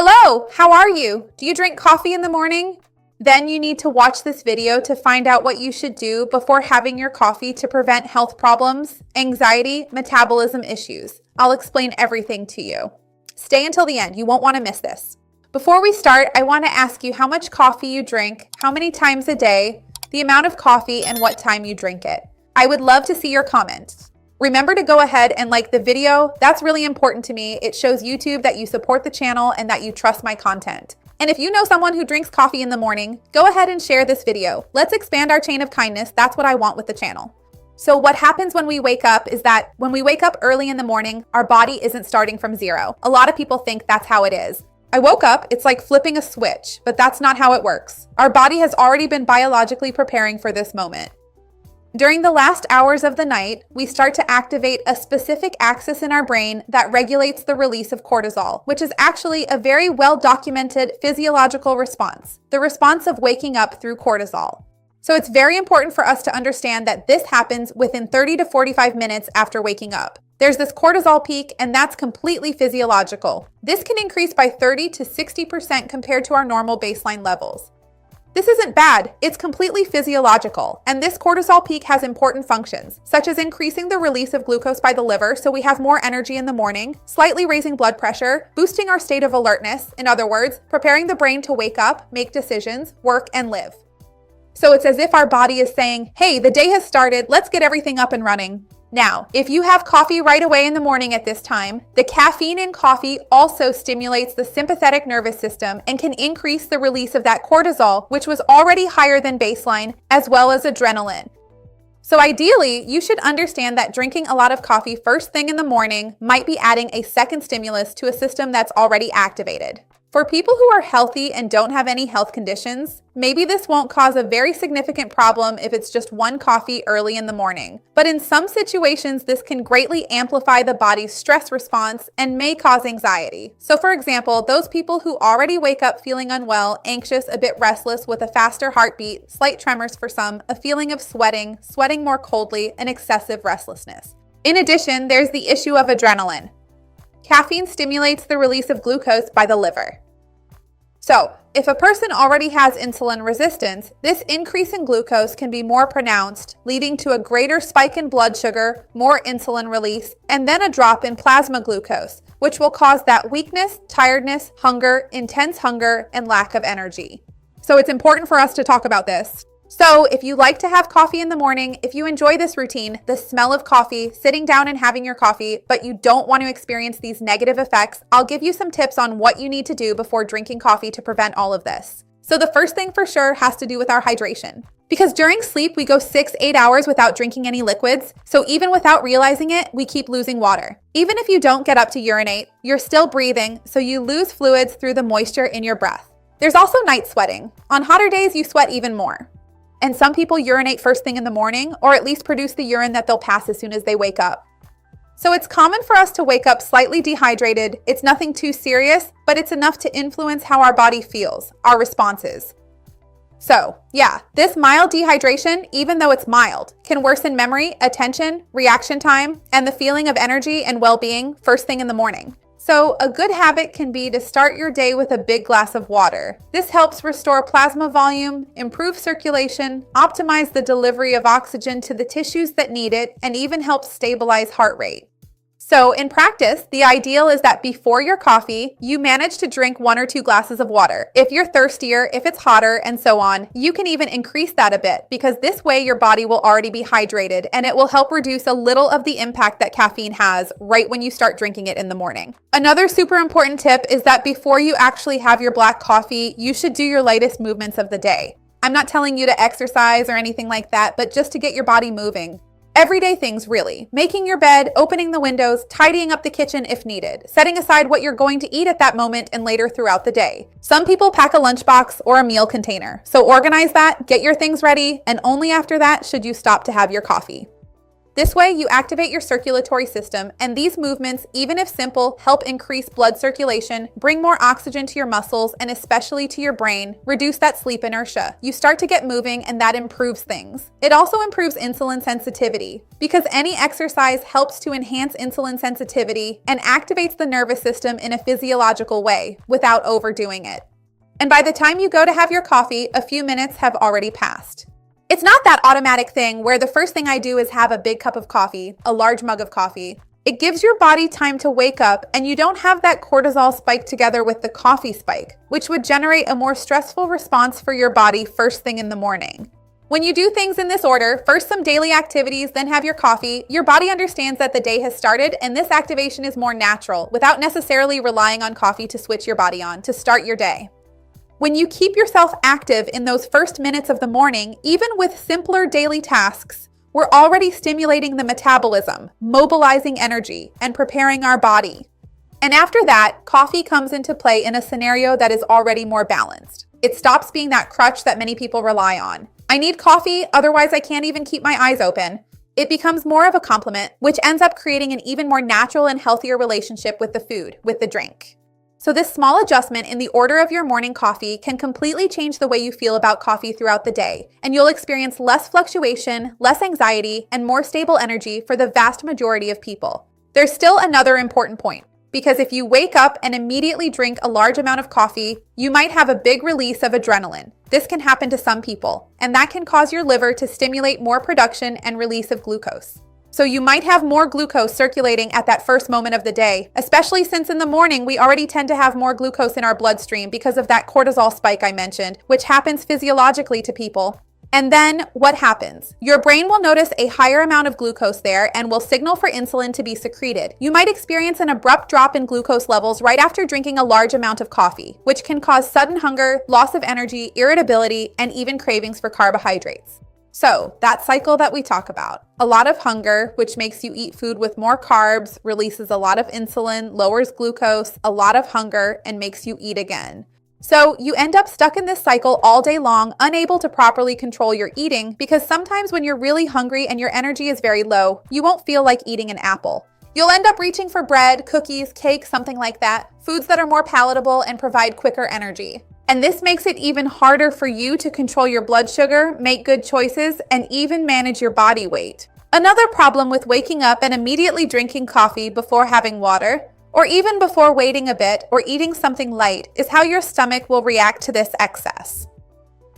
Hello, how are you? Do you drink coffee in the morning? Then you need to watch this video to find out what you should do before having your coffee to prevent health problems, anxiety, metabolism issues. I'll explain everything to you. Stay until the end, you won't want to miss this. Before we start, I want to ask you how much coffee you drink, how many times a day, the amount of coffee, and what time you drink it. I would love to see your comments. Remember to go ahead and like the video. That's really important to me. It shows YouTube that you support the channel and that you trust my content. And if you know someone who drinks coffee in the morning, go ahead and share this video. Let's expand our chain of kindness. That's what I want with the channel. So what happens when we wake up is that when we wake up early in the morning, our body isn't starting from zero. A lot of people think that's how it is. I woke up, it's like flipping a switch, but that's not how it works. Our body has already been biologically preparing for this moment. During the last hours of the night, we start to activate a specific axis in our brain that regulates the release of cortisol, which is actually a very well-documented physiological response, the response of waking up through cortisol. So it's very important for us to understand that this happens within 30 to 45 minutes after waking up. There's this cortisol peak, and that's completely physiological. This can increase by 30 to 60% compared to our normal baseline levels. This isn't bad, it's completely physiological, and this cortisol peak has important functions, such as increasing the release of glucose by the liver so we have more energy in the morning, slightly raising blood pressure, boosting our state of alertness, in other words, preparing the brain to wake up, make decisions, work, and live. So it's as if our body is saying, hey, the day has started, let's get everything up and running. Now, if you have coffee right away in the morning at this time, the caffeine in coffee also stimulates the sympathetic nervous system and can increase the release of that cortisol, which was already higher than baseline, as well as adrenaline. So ideally, you should understand that drinking a lot of coffee first thing in the morning might be adding a second stimulus to a system that's already activated. For people who are healthy and don't have any health conditions, maybe this won't cause a very significant problem if it's just one coffee early in the morning. But in some situations, this can greatly amplify the body's stress response and may cause anxiety. So for example, those people who already wake up feeling unwell, anxious, a bit restless with a faster heartbeat, slight tremors for some, a feeling of sweating more coldly, and excessive restlessness. In addition, there's the issue of adrenaline. Caffeine stimulates the release of glucose by the liver. So, if a person already has insulin resistance, this increase in glucose can be more pronounced, leading to a greater spike in blood sugar, more insulin release, and then a drop in plasma glucose, which will cause that weakness, tiredness, hunger, intense hunger, and lack of energy. So it's important for us to talk about this. So if you like to have coffee in the morning, if you enjoy this routine, the smell of coffee, sitting down and having your coffee, but you don't want to experience these negative effects, I'll give you some tips on what you need to do before drinking coffee to prevent all of this. So the first thing for sure has to do with our hydration. Because during sleep, we go 6-8 hours without drinking any liquids, so even without realizing it, we keep losing water. Even if you don't get up to urinate, you're still breathing, so you lose fluids through the moisture in your breath. There's also night sweating. On hotter days, you sweat even more. And some people urinate first thing in the morning, or at least produce the urine that they'll pass as soon as they wake up. So it's common for us to wake up slightly dehydrated. It's nothing too serious, but it's enough to influence how our body feels, our responses. So yeah, this mild dehydration, even though it's mild, can worsen memory, attention, reaction time, and the feeling of energy and well-being first thing in the morning. So a good habit can be to start your day with a big glass of water. This helps restore plasma volume, improve circulation, optimize the delivery of oxygen to the tissues that need it, and even helps stabilize heart rate. So in practice, the ideal is that before your coffee, you manage to drink 1 or 2 glasses of water. If you're thirstier, if it's hotter, and so on, you can even increase that a bit because this way your body will already be hydrated and it will help reduce a little of the impact that caffeine has right when you start drinking it in the morning. Another super important tip is that before you actually have your black coffee, you should do your lightest movements of the day. I'm not telling you to exercise or anything like that, but just to get your body moving. Everyday things, really. Making your bed, opening the windows, tidying up the kitchen if needed, setting aside what you're going to eat at that moment and later throughout the day. Some people pack a lunchbox or a meal container, so organize that, get your things ready, and only after that should you stop to have your coffee. This way, you activate your circulatory system, and these movements, even if simple, help increase blood circulation, bring more oxygen to your muscles, and especially to your brain, reduce that sleep inertia. You start to get moving, and that improves things. It also improves insulin sensitivity, because any exercise helps to enhance insulin sensitivity and activates the nervous system in a physiological way without overdoing it. And by the time you go to have your coffee, a few minutes have already passed. It's not that automatic thing where the first thing I do is have a big cup of coffee, a large mug of coffee. It gives your body time to wake up, and you don't have that cortisol spike together with the coffee spike, which would generate a more stressful response for your body first thing in the morning. When you do things in this order, first some daily activities, then have your coffee, your body understands that the day has started, and this activation is more natural without necessarily relying on coffee to switch your body on to start your day. When you keep yourself active in those first minutes of the morning, even with simpler daily tasks, we're already stimulating the metabolism, mobilizing energy, and preparing our body. And after that, coffee comes into play in a scenario that is already more balanced. It stops being that crutch that many people rely on. I need coffee, otherwise I can't even keep my eyes open. It becomes more of a complement, which ends up creating an even more natural and healthier relationship with the food, with the drink. So this small adjustment in the order of your morning coffee can completely change the way you feel about coffee throughout the day, and you'll experience less fluctuation, less anxiety, and more stable energy for the vast majority of people. There's still another important point, because if you wake up and immediately drink a large amount of coffee, you might have a big release of adrenaline. This can happen to some people, and that can cause your liver to stimulate more production and release of glucose. So you might have more glucose circulating at that first moment of the day, especially since in the morning we already tend to have more glucose in our bloodstream because of that cortisol spike I mentioned, which happens physiologically to people. And then what happens? Your brain will notice a higher amount of glucose there and will signal for insulin to be secreted. You might experience an abrupt drop in glucose levels right after drinking a large amount of coffee, which can cause sudden hunger, loss of energy, irritability, and even cravings for carbohydrates. So that cycle that we talk about, a lot of hunger, which makes you eat food with more carbs, releases a lot of insulin, lowers glucose, a lot of hunger, and makes you eat again. So you end up stuck in this cycle all day long, unable to properly control your eating, because sometimes when you're really hungry and your energy is very low, you won't feel like eating an apple. You'll end up reaching for bread, cookies, cake, something like that, foods that are more palatable and provide quicker energy. And this makes it even harder for you to control your blood sugar, make good choices, and even manage your body weight. Another problem with waking up and immediately drinking coffee before having water, or even before waiting a bit or eating something light, is how your stomach will react to this excess.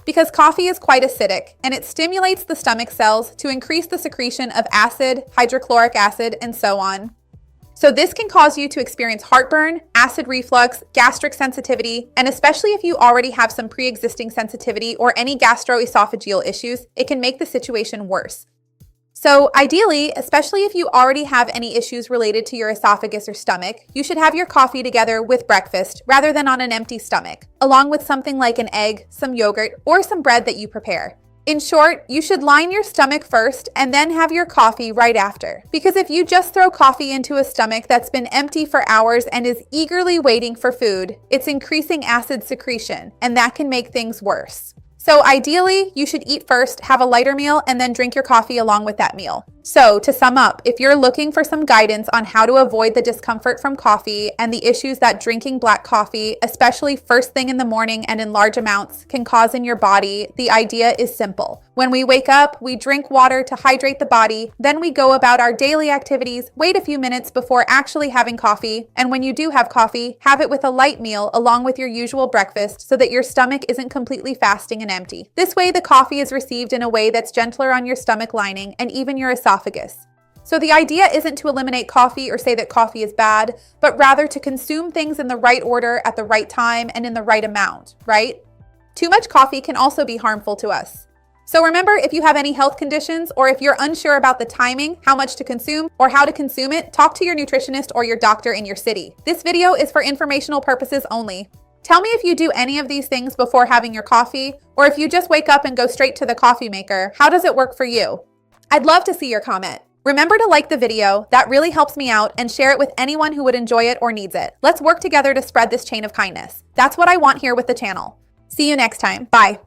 Because coffee is quite acidic, and it stimulates the stomach cells to increase the secretion of acid, hydrochloric acid, and so on. So this can cause you to experience heartburn, acid reflux, gastric sensitivity, and especially if you already have some pre-existing sensitivity or any gastroesophageal issues, it can make the situation worse. So ideally, especially if you already have any issues related to your esophagus or stomach, you should have your coffee together with breakfast rather than on an empty stomach, along with something like an egg, some yogurt, or some bread that you prepare. In short, you should line your stomach first and then have your coffee right after. Because if you just throw coffee into a stomach that's been empty for hours and is eagerly waiting for food, it's increasing acid secretion, and that can make things worse. So ideally, you should eat first, have a lighter meal, and then drink your coffee along with that meal. So to sum up, if you're looking for some guidance on how to avoid the discomfort from coffee and the issues that drinking black coffee, especially first thing in the morning and in large amounts, can cause in your body, the idea is simple. When we wake up, we drink water to hydrate the body, then we go about our daily activities, wait a few minutes before actually having coffee, and when you do have coffee, have it with a light meal along with your usual breakfast so that your stomach isn't completely fasting and empty. This way, the coffee is received in a way that's gentler on your stomach lining and even your esophagus. So the idea isn't to eliminate coffee or say that coffee is bad, but rather to consume things in the right order at the right time and in the right amount, right? Too much coffee can also be harmful to us. So remember, if you have any health conditions or if you're unsure about the timing, how much to consume, or how to consume it, talk to your nutritionist or your doctor in your city. This video is for informational purposes only. Tell me if you do any of these things before having your coffee, or if you just wake up and go straight to the coffee maker, how does it work for you? I'd love to see your comment. Remember to like the video, that really helps me out, and share it with anyone who would enjoy it or needs it. Let's work together to spread this chain of kindness. That's what I want here with the channel. See you next time. Bye.